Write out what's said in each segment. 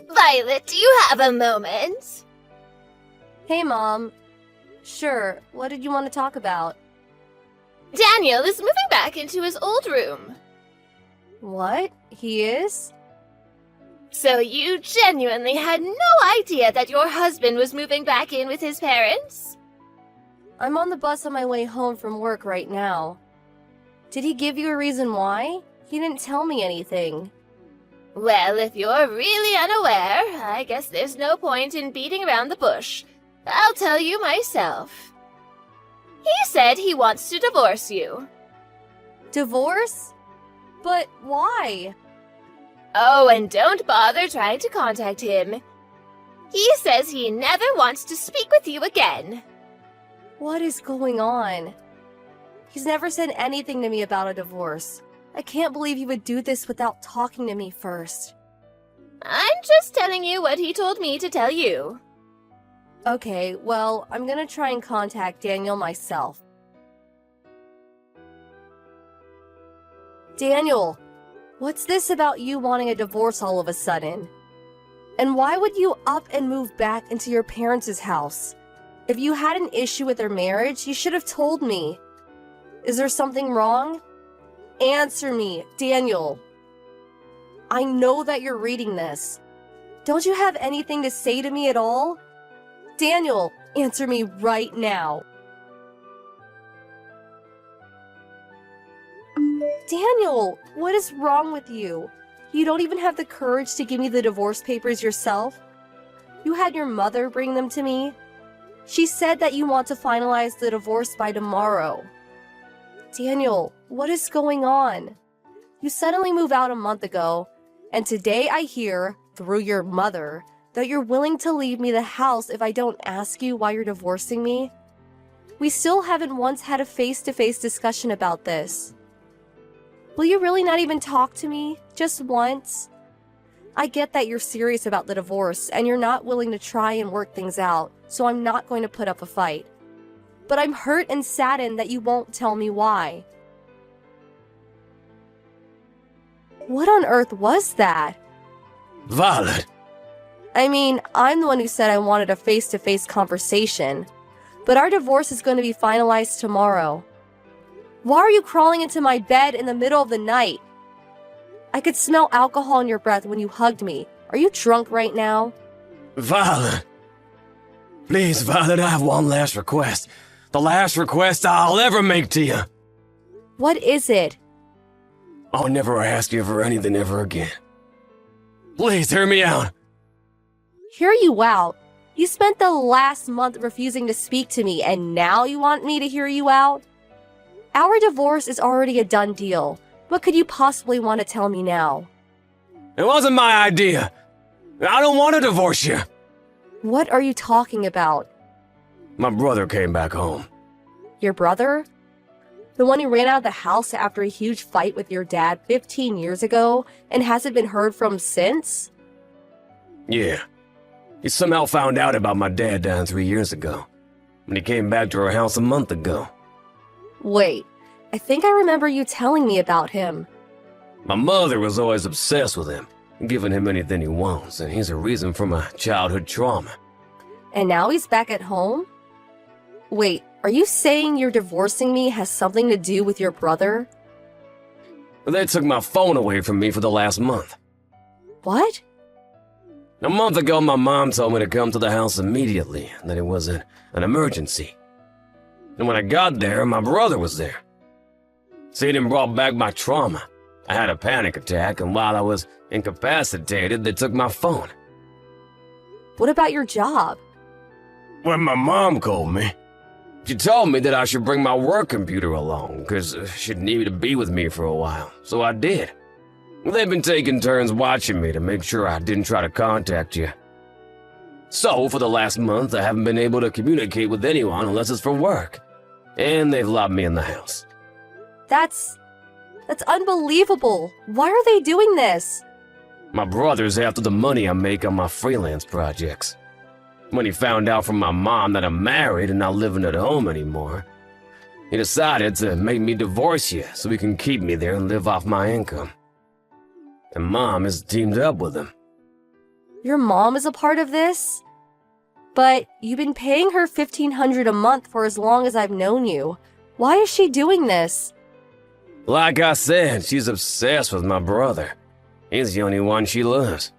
Violet, do you have a moment? Hey, Mom. Sure, what did you want to talk about? Daniel is moving back into his old room. What? He is? So you genuinely had no idea that your husband was moving back in with his parents? I'm on the bus on my way home from work right now. Did he give you a reason why? He didn't tell me anything. Well, if you're really unaware, I guess there's no point in beating around the bush. I'll tell you myself. He said he wants to divorce you. Divorce? But why? Oh, and don't bother trying to contact him. He says he never wants to speak with you again. What is going on? He's never said anything to me about a divorce. I can't believe he would do this without talking to me first. I'm just telling you what he told me to tell you. Okay, well, I'm gonna try and contact Daniel myself. Daniel, what's this about you wanting a divorce all of a sudden? And why would you up and move back into your parents' house? If you had an issue with their marriage, you should have told me. Is there something wrong? Answer me, Daniel. I know that you're reading this. Don't you have anything to say to me at all? Daniel, answer me right now. Daniel, what is wrong with you? You don't even have the courage to give me the divorce papers yourself? You had your mother bring them to me? She said that you want to finalize the divorce by tomorrow. Daniel, what is going on? You suddenly moved out a month ago, and today I hear, through your mother, that you're willing to leave me the house if I don't ask you why you're divorcing me? We still haven't once had a face-to-face discussion about this. Will you really not even talk to me? Just once? I get that you're serious about the divorce and you're not willing to try and work things out, so I'm not going to put up a fight. But I'm hurt and saddened that you won't tell me why. What on earth was that? Violet! I mean, I'm the one who said I wanted a face-to-face conversation, but our divorce is going to be finalized tomorrow. Why are you crawling into my bed in the middle of the night? I could smell alcohol in your breath when you hugged me. Are you drunk right now? Violet! Please, Violet, I have one last request. The last request I'll ever make to you. What is it? I'll never ask you for anything ever again. Please, hear me out. Hear you out? You spent the last month refusing to speak to me, and now you want me to hear you out? Our divorce is already a done deal. What could you possibly want to tell me now? It wasn't my idea. I don't want to divorce you. What are you talking about? My brother came back home. Your brother? The one who ran out of the house after a huge fight with your dad 15 years ago and hasn't been heard from since? Yeah. He somehow found out about my dad dying 3 years ago, when he came back to our house a month ago. Wait, I think I remember you telling me about him. My mother was always obsessed with him, giving him anything he wants, and he's a reason for my childhood trauma. And now he's back at home? Wait, are you saying you're divorcing me has something to do with your brother? They took my phone away from me for the last month. What? A month ago, my mom told me to come to the house immediately, that it was an emergency. And when I got there, my brother was there. See, it brought back my trauma. I had a panic attack, and while I was incapacitated, they took my phone. What about your job? When my mom called me, she told me that I should bring my work computer along, because she'd need to be with me for a while, so I did. They've been taking turns watching me to make sure I didn't try to contact you. So, for the last month, I haven't been able to communicate with anyone unless it's for work. And they've locked me in the house. That's unbelievable. Why are they doing this? My brother's after the money I make on my freelance projects. When he found out from my mom that I'm married and not living at home anymore, he decided to make me divorce you so he can keep me there and live off my income. And Mom has teamed up with him. Your mom is a part of this? But you've been paying her $1,500 a month for as long as I've known you. Why is she doing this? Like I said, she's obsessed with my brother. He's the only one she loves.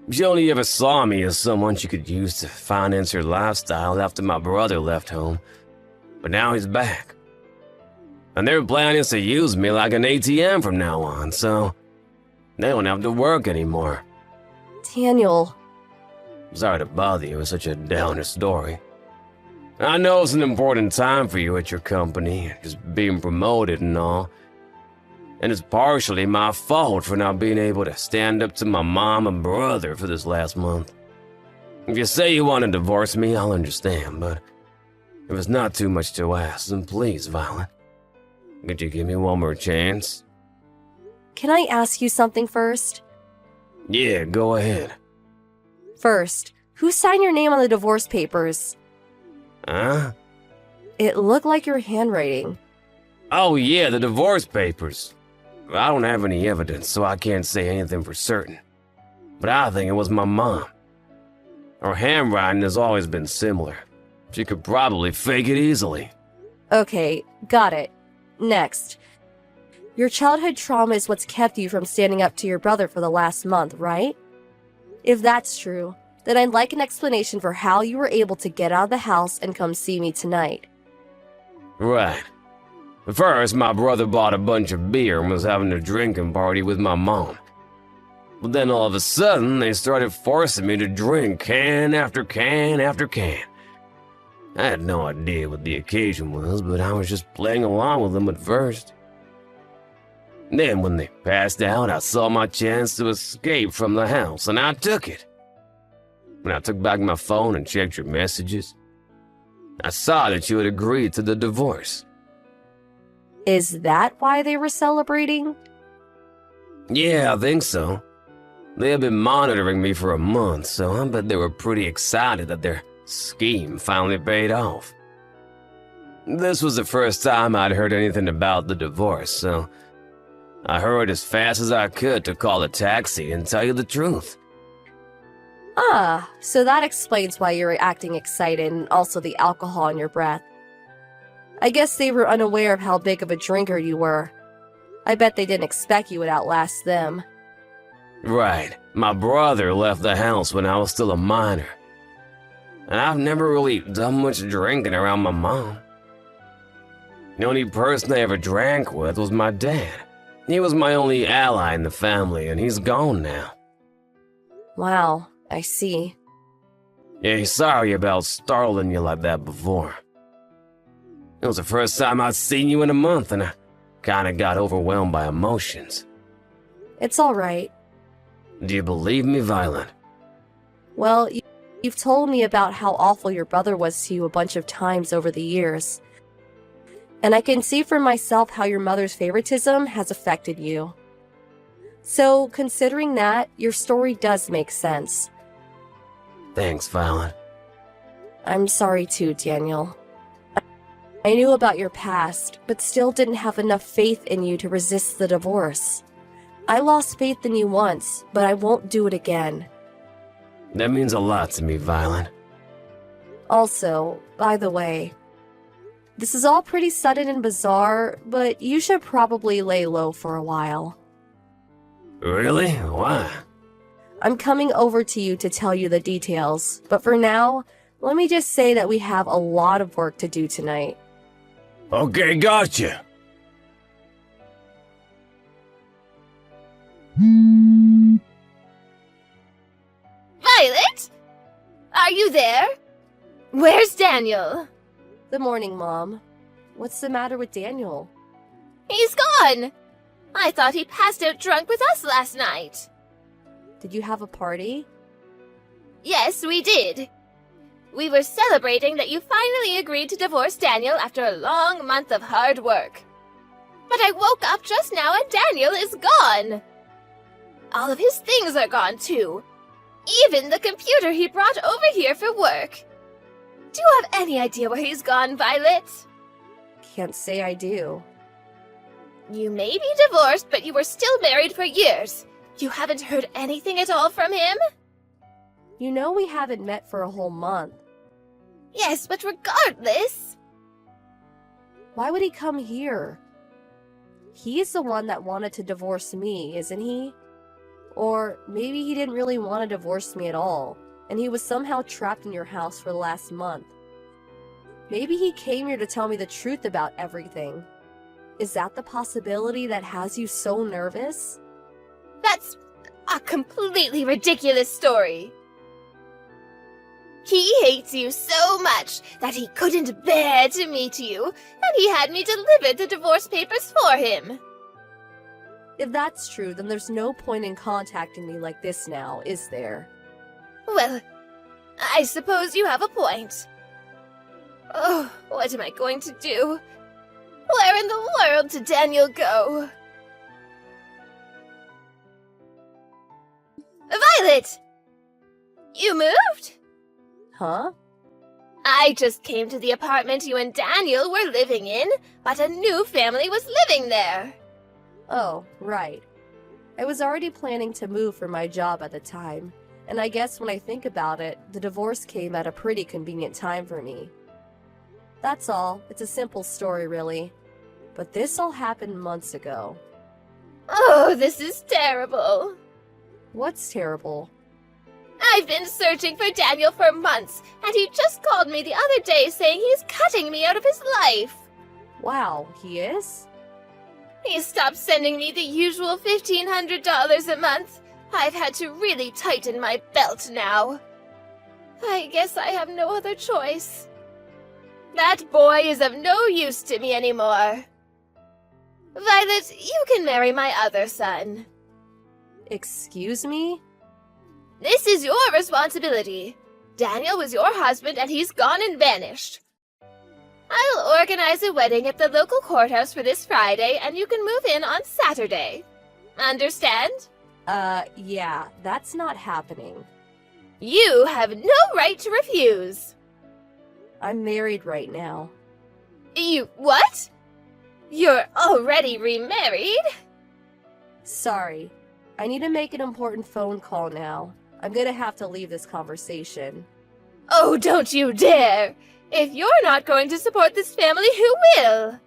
She only ever saw me as someone she could use to finance her lifestyle after my brother left home. But now he's back. And they're planning to use me like an ATM from now on, so they don't have to work anymore. Daniel. Sorry to bother you with such a downer story. I know it's an important time for you at your company, just being promoted and all. And it's partially my fault for not being able to stand up to my mom and brother for this last month. If you say you want to divorce me, I'll understand, but if it's not too much to ask, then please, Violet, could you give me one more chance? Can I ask you something first? Yeah, go ahead. First, who signed your name on the divorce papers? Huh? It looked like your handwriting. Oh yeah, the divorce papers. I don't have any evidence, so I can't say anything for certain. But I think it was my mom. Her handwriting has always been similar. She could probably fake it easily. Okay, got it. Next. Your childhood trauma is what's kept you from standing up to your brother for the last month, right? If that's true, then I'd like an explanation for how you were able to get out of the house and come see me tonight. Right. First, my brother bought a bunch of beer and was having a drinking party with my mom. But then all of a sudden, they started forcing me to drink can after can after can. I had no idea what the occasion was, but I was just playing along with them at first. Then when they passed out, I saw my chance to escape from the house, and I took it. When I took back my phone and checked your messages, I saw that you had agreed to the divorce. Is that why they were celebrating? Yeah, I think so. They had been monitoring me for a month, so I bet they were pretty excited that their scheme finally paid off. This was the first time I'd heard anything about the divorce, so I hurried as fast as I could to call a taxi and tell you the truth. Ah, so that explains why you were acting excited and also the alcohol in your breath. I guess they were unaware of how big of a drinker you were. I bet they didn't expect you would outlast them. Right. My brother left the house when I was still a minor. And I've never really done much drinking around my mom. The only person I ever drank with was my dad. He was my only ally in the family, and he's gone now. Wow, I see. Yeah, sorry about startling you like that before. It was the first time I'd seen you in a month, and I kinda got overwhelmed by emotions. It's alright. Do you believe me, Violet? Well, you've told me about how awful your brother was to you a bunch of times over the years. And I can see for myself how your mother's favoritism has affected you. So, considering that, your story does make sense. Thanks, Violet. I'm sorry too, Daniel. I knew about your past, but still didn't have enough faith in you to resist the divorce. I lost faith in you once, but I won't do it again. That means a lot to me, Violet. Also, by the way, this is all pretty sudden and bizarre, but you should probably lay low for a while. Really? Why? I'm coming over to you to tell you the details, but for now, let me just say that we have a lot of work to do tonight. Okay, gotcha. Violet? Are you there? Where's Daniel? Good morning, Mom. What's the matter with Daniel? He's gone! I thought he passed out drunk with us last night. Did you have a party? Yes, we did. We were celebrating that you finally agreed to divorce Daniel after a long month of hard work. But I woke up just now and Daniel is gone. All of his things are gone too. Even the computer he brought over here for work. Do you have any idea where he's gone, Violet? Can't say I do. You may be divorced, but you were still married for years. You haven't heard anything at all from him? You know we haven't met for a whole month. Yes, but regardless. Why would he come here? He's the one that wanted to divorce me, isn't he? Or maybe he didn't really want to divorce me at all, and he was somehow trapped in your house for the last month. Maybe he came here to tell me the truth about everything. Is that the possibility that has you so nervous? That's a completely ridiculous story. He hates you so much that he couldn't bear to meet you, and he had me deliver the divorce papers for him. If that's true, then there's no point in contacting me like this now, is there? Well, I suppose you have a point. Oh, what am I going to do? Where in the world did Daniel go? Violet! You moved? Huh? I just came to the apartment you and Daniel were living in, but a new family was living there. Oh, right. I was already planning to move for my job at the time, and I guess when I think about it, the divorce came at a pretty convenient time for me. That's all. It's a simple story, really. But this all happened months ago. Oh, this is terrible. What's terrible? I've been searching for Daniel for months, and he just called me the other day saying he's cutting me out of his life. Wow, he is? He stopped sending me the usual $1,500 a month. I've had to really tighten my belt now. I guess I have no other choice. That boy is of no use to me anymore. Violet, you can marry my other son. Excuse me? This is your responsibility. Daniel was your husband and he's gone and vanished. I'll organize a wedding at the local courthouse for this Friday and you can move in on Saturday. Understand? Yeah, that's not happening. You have no right to refuse. I'm married right now. You what? You're already remarried? Sorry. I need to make an important phone call now. I'm gonna have to leave this conversation. Oh, don't you dare! If you're not going to support this family, who will?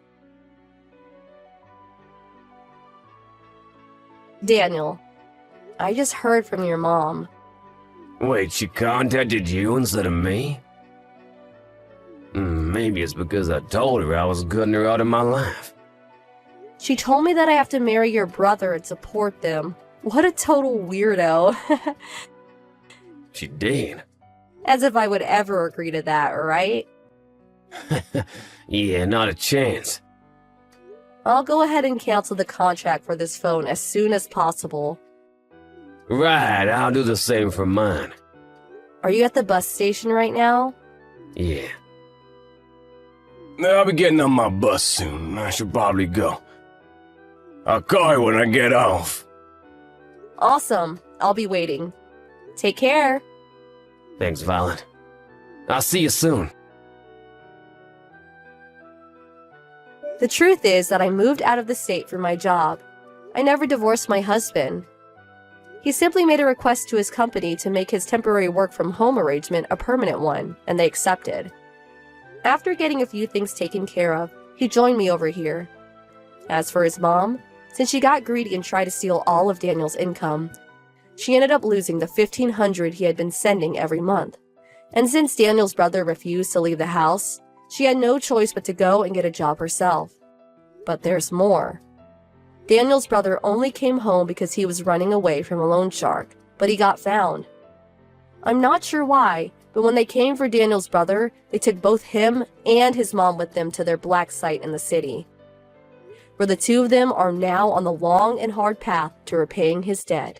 Daniel, I just heard from your mom. Wait, she contacted you instead of me? Maybe it's because I told her I was cutting her out of my life. She told me that I have to marry your brother and support them. What a total weirdo. She did. As if I would ever agree to that, right? Yeah, not a chance. I'll go ahead and cancel the contract for this phone as soon as possible. Right, I'll do the same for mine. Are you at the bus station right now? Yeah. I'll be getting on my bus soon. I should probably go. I'll call you when I get off. Awesome. I'll be waiting. Take care. Thanks, Violet. I'll see you soon. The truth is that I moved out of the state for my job. I never divorced my husband. He simply made a request to his company to make his temporary work from home arrangement a permanent one, and they accepted. After getting a few things taken care of, he joined me over here. As for his mom, since she got greedy and tried to steal all of Daniel's income, she ended up losing the $1,500 he had been sending every month. And since Daniel's brother refused to leave the house, she had no choice but to go and get a job herself. But there's more. Daniel's brother only came home because he was running away from a loan shark, but he got found. I'm not sure why, but when they came for Daniel's brother, they took both him and his mom with them to their black site in the city, where the two of them are now on the long and hard path to repaying his debt.